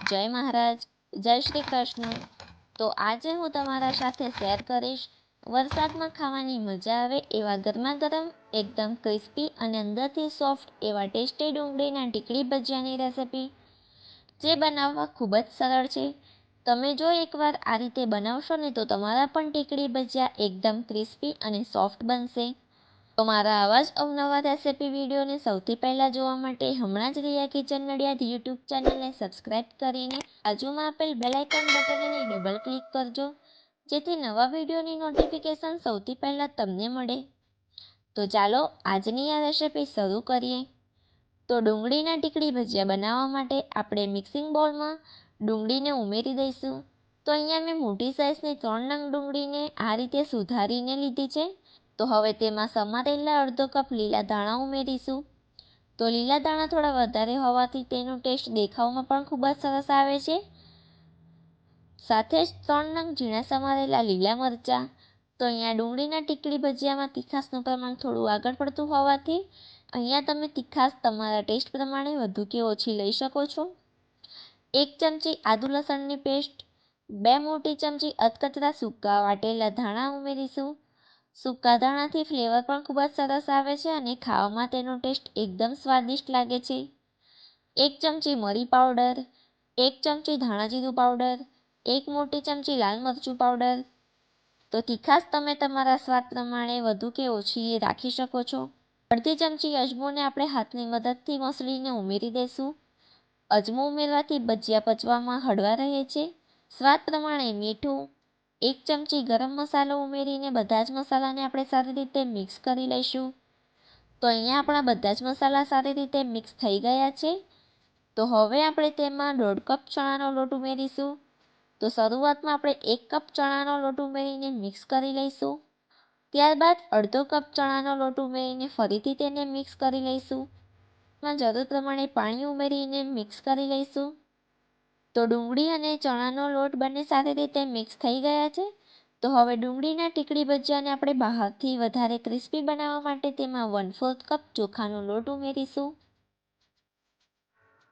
જય મહારાજ, જય શ્રી કૃષ્ણ। તો આજે હું તમારા સાથે શેર કરીશ વરસાદમાં ખાવાની મજા આવે એવા ગરમા ગરમ એકદમ ક્રિસ્પી અને અંદરથી સોફ્ટ એવા ટેસ્ટી ડુંગળીના ટીકડી ભજીયાની રેસિપી, જે બનાવવા ખૂબ જ સરળ છે। તમે જો એકવાર આ રીતે બનાવશો ને તો તમારા પણ ટીકડી ભજીયા એકદમ ક્રિસ્પી અને સોફ્ટ બનશે। તો મારા આવા જ અવનવા રેસિપી વિડીયોને સૌથી પહેલાં જોવા માટે હમણાં જ રિયા કિચન નડિયાદ યુટ્યુબ ચેનલને સબસ્ક્રાઈબ કરીને બાજુમાં આપેલ બેલ આઇકન બટનને ડબલ ક્લિક કરજો, જેથી નવા વિડીયોની નોટિફિકેશન સૌથી પહેલાં તમને મળે। તો ચાલો આજની આ રેસિપી શરૂ કરીએ। તો ડુંગળીના ટીકડી ભજીયા બનાવવા માટે આપણે મિક્સિંગ બાઉલમાં ડુંગળીને ઉમેરી દઈશું। તો અહીંયા મેં મોટી સાઇઝની 3 નંગ ડુંગળીને આ રીતે સુધારીને લીધી છે। તો હવે તેમાં સમારેલા અડધો કપ લીલા ધાણા ઉમેરીશું। તો લીલા ધાણા થોડા વધારે હોવાથી તેનો ટેસ્ટ દેખાવમાં પણ ખૂબ જ સરસ આવે છે। સાથે જ 3 નંગ ઝીણા સમારેલા લીલા મરચાં। તો અહીંયા ડુંગળીના ટીકડી ભજીયામાં તીખાસનું પ્રમાણ થોડું આગળ પડતું હોવાથી અહીંયા તમે તીખાસ તમારા ટેસ્ટ પ્રમાણે વધુ કે ઓછી લઈ શકો છો। 1 ચમચી આદુ લસણની પેસ્ટ, 2 મોટી ચમચી અધકચરા સૂકા વાટેલા ધાણા ઉમેરીશું। સૂકા ધાણાથી ફ્લેવર પણ ખૂબ જ સરસ આવે છે અને ખાવામાં તેનો ટેસ્ટ એકદમ સ્વાદિષ્ટ લાગે છે। 1 ચમચી મરી પાવડર, 1 ચમચી ધાણા જીરું પાવડર, 1 મોટી ચમચી લાલ મરચું પાવડર। તો તીખાસ તમે તમારા સ્વાદ પ્રમાણે વધુ કે ઓછી રાખી શકો છો। અડધી ચમચી અજમોને આપણે હાથની મદદથી મસળીને ઉમેરી દઈશું। અજમો ઉમેરવાથી ભજીયા પચવામાં હળવા રહે છે। સ્વાદ પ્રમાણે મીઠું, 1 ચમચી ગરમ મસાલો ઉમેરીને બધા જ મસાલાને આપણે સારી રીતે મિક્સ કરી લઈશું। તો અહીંયા આપણા બધા જ મસાલા સારી રીતે મિક્સ થઈ ગયા છે। તો હવે આપણે તેમાં 1.5 કપ ચણાનો લોટ ઉમેરીશું। તો શરૂઆતમાં આપણે 1 કપ ચણાનો લોટ ઉમેરીને મિક્સ કરી લઈશું। ત્યારબાદ અડધો કપ ચણાનો લોટ ઉમેરીને ફરીથી તેને મિક્સ કરી લઈશું। એમાં જરૂર પ્રમાણે પાણી ઉમેરીને મિક્સ કરી લઈશું। તો ડુંગળી અને ચણાનો લોટ બંને સારી રીતે મિક્સ થઈ ગયા છે। તો હવે ડુંગળીના ટીકડી ભજીયાને આપણે બહારથી વધારે ક્રિસ્પી બનાવવા માટે તેમાં 1/4 કપ ચોખાનો લોટ ઉમેરીશું।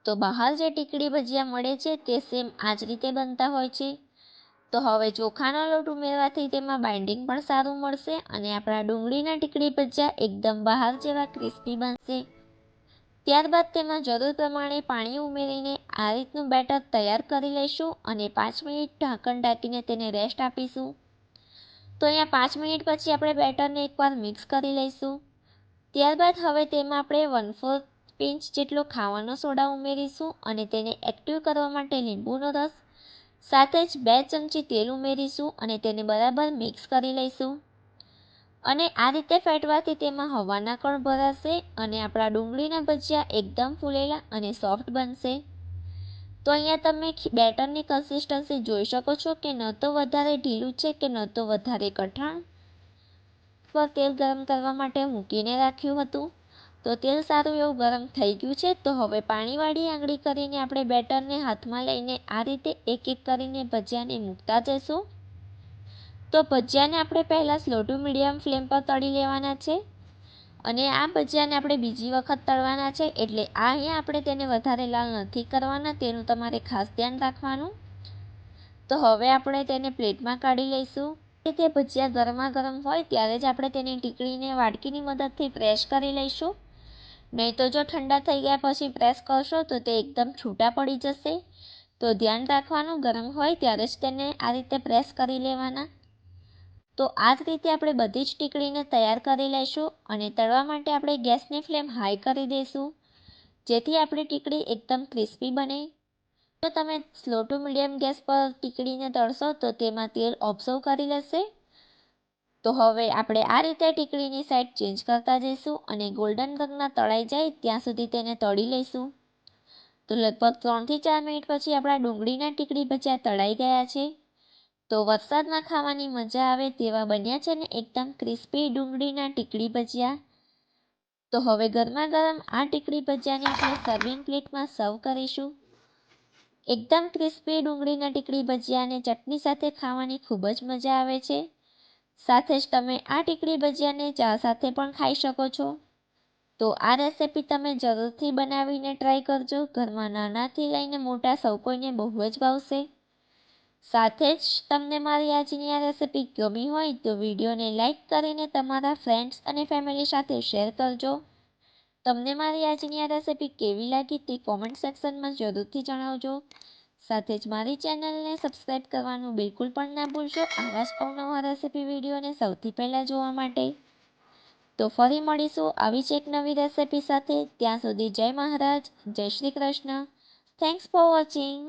તો બહાર જે ટીકડી ભજીયા મળે છે તે સેમ આ જ રીતે બનતા હોય છે। તો હવે ચોખાનો લોટ ઉમેરવાથી તેમાં બાઇન્ડિંગ પણ સારું મળશે અને આપણા ડુંગળીના ટીકડી ભજીયા એકદમ બહાર જેવા ક્રિસ્પી બનશે। ત્યારબાદ તેમાં જરૂર પ્રમાણે પાણી ઉમેરીને આ રીતનું બેટર તૈયાર કરી લઈશું અને 5 મિનિટ ઢાંકણ ઢાંકીને તેને રેસ્ટ આપીશું। તો અહીંયા 5 મિનિટ પછી આપણે બેટરને એકવાર મિક્સ કરી લઈશું। ત્યારબાદ હવે તેમાં આપણે 1/4 પિંચ જેટલો ખાવાનો સોડા ઉમેરીશું અને તેને એક્ટિવ કરવા માટે લીંબુનો રસ, સાથે જ 2 ચમચી તેલ ઉમેરીશું અને તેને બરાબર મિક્સ કરી લઈશું। અને આ રીતે ફેટવાથી તેમાં હવાના કણ ભરાશે અને આપણા ડુંગળીના ભજીયા એકદમ ફૂલેલા અને સોફ્ટ બનશે। તો અહીંયા તમે બેટરની કન્સિસ્ટન્સી જોઈ શકો છો કે ન તો વધારે ઢીલું છે કે ન તો વધારે કઠણ। પર તેલ ગરમ કરવા માટે મૂકીને રાખ્યું હતું। તો તેલ સારું એવું ગરમ થઈ ગયું છે। તો હવે પાણીવાળી આંગળી કરીને આપણે બેટરને હાથમાં લઈને આ રીતે એક એક કરીને ભજીયાને મૂકતા જઈશું। તો ભજીયાને આપણે પહેલાં સ્લો ટુ મીડિયમ ફ્લેમ પર તળી લેવાના છે અને આ ભજીયાને આપણે બીજી વખત તળવાના છે, એટલે અહીંયા આપણે તેને વધારે લાલ નથી કરવાના, તેનું તમારે ખાસ ધ્યાન રાખવાનું। તો હવે આપણે તેને પ્લેટમાં કાઢી લઈશું। તે ભજીયા ગરમા ગરમ હોય ત્યારે જ આપણે તેની ટીકડીને વાડકીની મદદથી પ્રેસ કરી લઈશું, નહીં તો જો ઠંડા થઈ ગયા પછી પ્રેસ કરશો તો તે એકદમ છૂટા પડી જશે। તો ધ્યાન રાખવાનું, ગરમ હોય ત્યારે જ તેને આ રીતે પ્રેસ કરી લેવાના। તો આ જ રીતે આપણે બધી જ ટીકડીને તૈયાર કરી લઈશું અને તળવા માટે આપણે ગેસની ફ્લેમ હાઈ કરી દઈશું, જેથી આપણી ટીકડી એકદમ ક્રિસ્પી બને। જો તમે સ્લો ટુ મીડિયમ ગેસ પર ટીકડીને તળશો તો તેમાં તેલ ઓબ્ઝર્વ કરી લેશે। તો હવે આપણે આ રીતે ટીકડીની સાઈડ ચેન્જ કરતા જઈશું અને ગોલ્ડન રંગના તળાઈ જાય ત્યાં સુધી તેને તળી લઈશું। તો લગભગ 3 થી 4 મિનિટ પછી આપણા ડુંગળીના ટીકડી ભજીયા તળાઈ ગયા છે। તો વરસાદમાં ખાવાની મજા આવે તેવા બન્યા છે ને એકદમ ક્રિસ્પી ડુંગળીના ટીકડી ભજીયા। તો હવે ગરમા ગરમ આ ટીકડી ભજીયાને આપણે સર્વિંગ પ્લેટમાં સર્વ કરીશું। એકદમ ક્રિસ્પી ડુંગળીના ટીકડી ભજીયાને ચટણી સાથે ખાવાની ખૂબ જ મજા આવે છે। સાથે જ તમે આ ટીકડી ભજીયાને ચા સાથે પણ ખાઈ શકો છો। તો આ રેસિપી તમે જરૂરથી બનાવીને ટ્રાય કરજો. ઘરમાં નાનાથી લઈને મોટા સૌ કોઈને બહુ જ ભાવશે. સાથે જ તમને મારી આજની આ રેસિપી ગમી હોય તો વિડીયોને લાઈક કરીને તમારા ફ્રેન્ડ્સ અને ફેમિલી સાથે શેર કરજો. તમને મારી આજની આ રેસિપી કેવી લાગી તે કોમેન્ટ સેક્શનમાં જરૂરથી જણાવજો. સાથે જ મારી ચેનલને સબસ્ક્રાઈબ કરવાનું બિલકુલ પણ ના ભૂલશો આવા જ અવનવા રેસિપી વિડીયોને સૌથી પહેલાં જોવા માટે. તો ફરી મળીશું આવી જ એક નવી રેસિપી સાથે. ત્યાં સુધી જય મહારાજ, જય Shri Krishna. Thanks for watching.